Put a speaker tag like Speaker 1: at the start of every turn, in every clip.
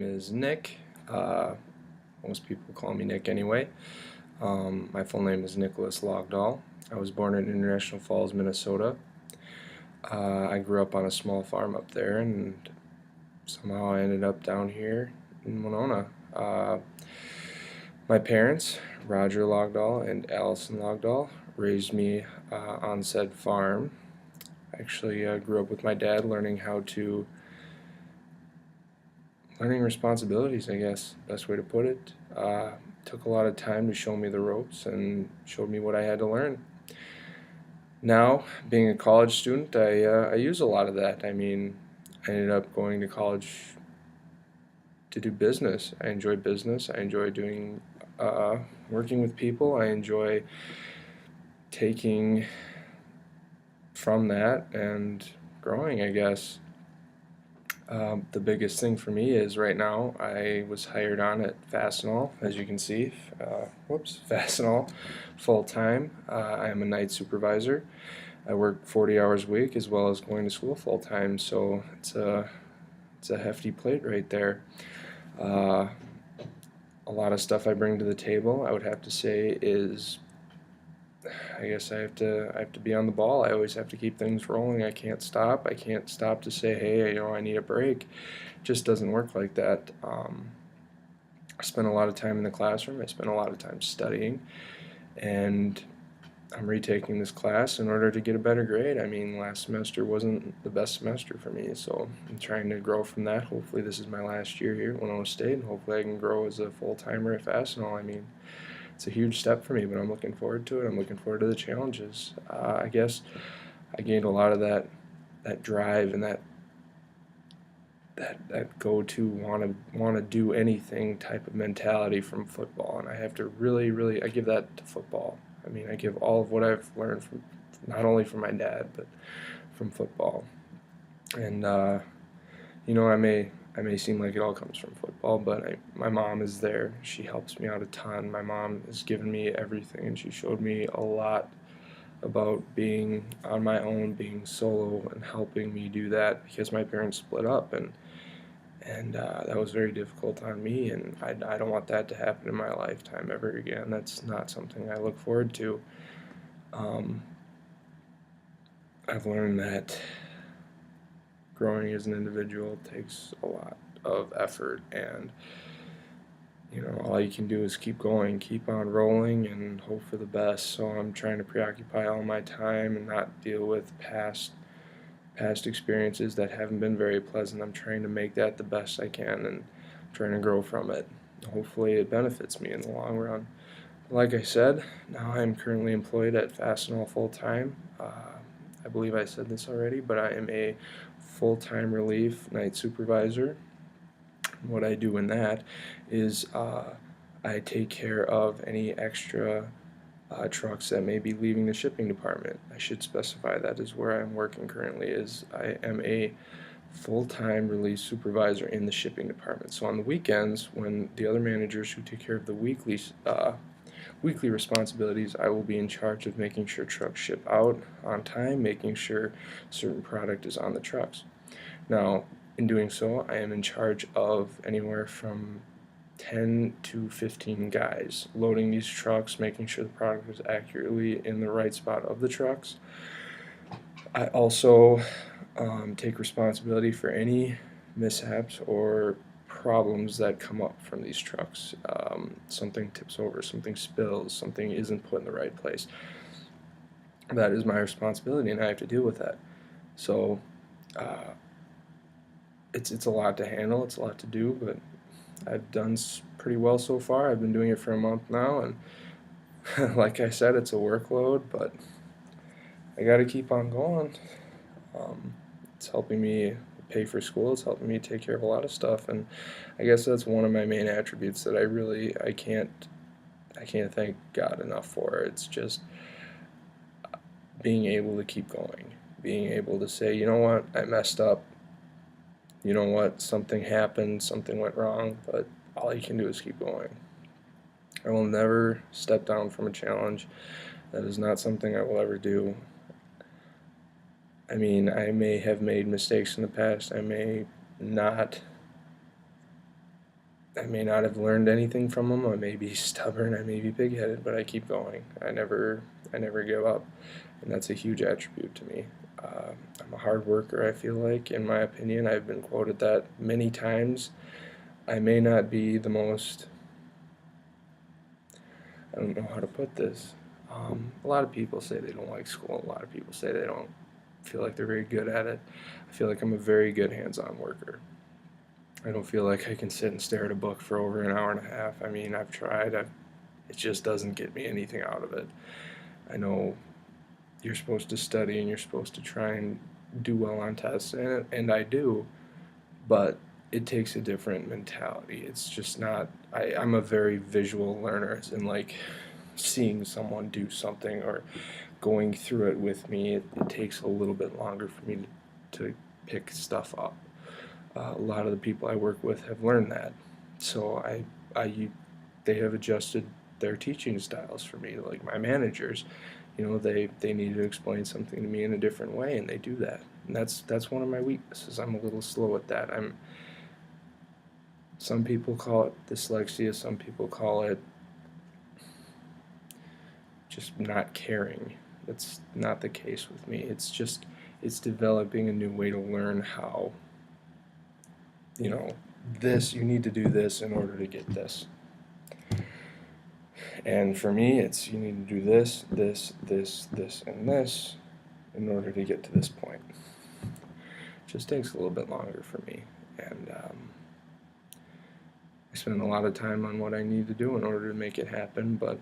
Speaker 1: Is Nick. Most people call me Nick anyway. My full name is Nicholas Logdahl. I was born in International Falls, Minnesota. I grew up on a small farm up there, and somehow I ended up down here in Winona. My parents, Roger Logdahl and Allison Logdahl, raised me on said farm. I actually grew up with my dad learning responsibilities, I guess, best way to put it. Took a lot of time to show me the ropes and showed me what I had to learn. Now, being a college student, I use a lot of that. I mean, I ended up going to college to do business. I enjoy business. I enjoy working with people. I enjoy taking from that and growing, I guess. The biggest thing for me is right now I was hired on at Fastenal, as you can see. Fastenal, full time. I am a night supervisor. I work 40 hours a week as well as going to school full time, so it's a hefty plate right there. Uh, a lot of stuff I bring to the table, I would have to say, is I guess I have to be on the ball. I always have to keep things rolling. I can't stop. I can't stop to say, hey, I need a break. It just doesn't work like that. I spend a lot of time in the classroom. I spend a lot of time studying, and I'm retaking this class in order to get a better grade. I mean, last semester wasn't the best semester for me, so I'm trying to grow from that. Hopefully, this is my last year here at Winona State, and hopefully, I can grow as a full timer at Fastenal. I mean, it's a huge step for me, but I'm looking forward to it. I'm looking forward to the challenges. I guess I gained a lot of that drive and that go to want to do anything type of mentality from football, and I have to really I give that to football. I mean, I give all of what I've learned from not only from my dad but from football. And I may seem like it all comes from football, but my mom is there. She helps me out a ton. My mom has given me everything, and she showed me a lot about being on my own, being solo, and helping me do that because my parents split up, and that was very difficult on me, and I don't want that to happen in my lifetime ever again. That's not something I look forward to. Um, I've learned that growing as an individual takes a lot of effort, and all you can do is keep going, keep on rolling, and hope for the best. So I'm trying to preoccupy all my time and not deal with past experiences that haven't been very pleasant. I'm trying to make that the best I can and trying to grow from it. Hopefully it benefits me in the long run. Like I said, now I'm currently employed at Fastenal full time. I believe I said this already, but I am a full-time relief night supervisor. What I do in that is I take care of any extra trucks that may be leaving the shipping department. I should specify that is where I'm working currently. Is I am a full-time release supervisor in the shipping department. So on the weekends, when the other managers who take care of the weekly responsibilities, I will be in charge of making sure trucks ship out on time, making sure certain product is on the trucks. Now, in doing so, I am in charge of anywhere from 10 to 15 guys loading these trucks, making sure the product is accurately in the right spot of the trucks. I also take responsibility for any mishaps or problems that come up from these trucks. Something tips over, something spills, something isn't put in the right place. That is my responsibility, and I have to deal with that. So uh, it's a lot to handle, it's a lot to do, but I've done pretty well so far. I've been doing it for a month now, and like I said, it's a workload, but I got to keep on going. Um, it's helping me pay for school. It's helping me take care of a lot of stuff, and I guess that's one of my main attributes that I can't thank God enough for. It's just being able to keep going, being able to say, you know what, I messed up. You know what, something happened, something went wrong, but all you can do is keep going. I will never step down from a challenge. That is not something I will ever do. I mean, I may have made mistakes in the past. I may not I may not have learned anything from them. I may be stubborn. I may be pig-headed, but I keep going. I never give up, and that's a huge attribute to me. I'm a hard worker. I feel like, in my opinion, I've been quoted that many times. I may not be the most. I don't know how to put this. A lot of people say they don't like school. A lot of people say they don't feel like they're very good at it. I feel like I'm a very good hands-on worker. I don't feel like I can sit and stare at a book for over an hour and a half. I mean, I've tried. It just doesn't get me anything out of it. I know you're supposed to study and you're supposed to try and do well on tests, and I do, but it takes a different mentality. It's just not. I'm a very visual learner, as in like seeing someone do something or going through it with me. It takes a little bit longer for me to pick stuff up. A lot of the people I work with have learned that, so they have adjusted their teaching styles for me. Like my managers, they need to explain something to me in a different way, and they do that. And that's one of my weaknesses. I'm a little slow at that. Some people call it dyslexia. Some people call it just not caring. That's not the case with me. It's developing a new way to learn how, you know, you need to do this in order to get this. And for me, it's you need to do this, this, this, this, and this in order to get to this point. It just takes a little bit longer for me. And I spend a lot of time on what I need to do in order to make it happen, but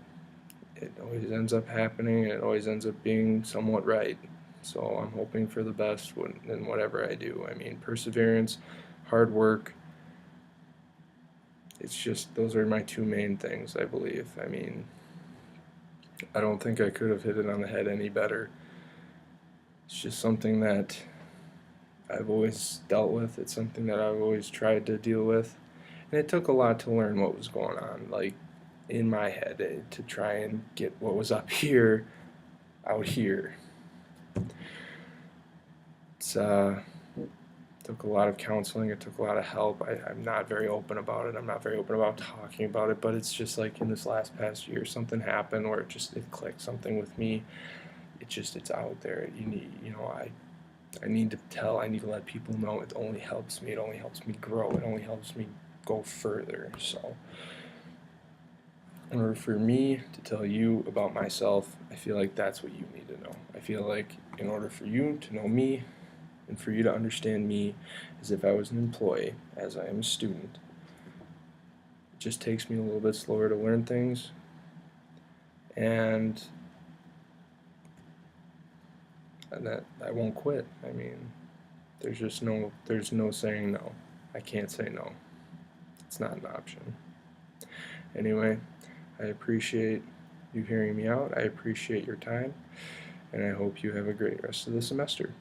Speaker 1: it always ends up happening, and it always ends up being somewhat right. So I'm hoping for the best in whatever I do. I mean, perseverance, hard work. It's just those are my two main things, I believe. I mean, I don't think I could have hit it on the head any better. It's just something that I've always dealt with. It's something that I've always tried to deal with. And it took a lot to learn what was going on, like in my head, to try and get what was up here out here. It's took a lot of counseling. It took a lot of help. I'm not very open about it. I'm not very open about talking about it. But it's just like in this past year, something happened where it clicked something with me. It's out there. I need to tell. I need to let people know. It only helps me. It only helps me grow. It only helps me go further. So, in order for me to tell you about myself, I feel like that's what you need to know. I feel like in order for you to know me and for you to understand me as if I was an employee, as I am a student, it just takes me a little bit slower to learn things, and that I won't quit. I mean, there's no saying no. I can't say no. It's not an option. Anyway, I appreciate you hearing me out. I appreciate your time, and I hope you have a great rest of the semester.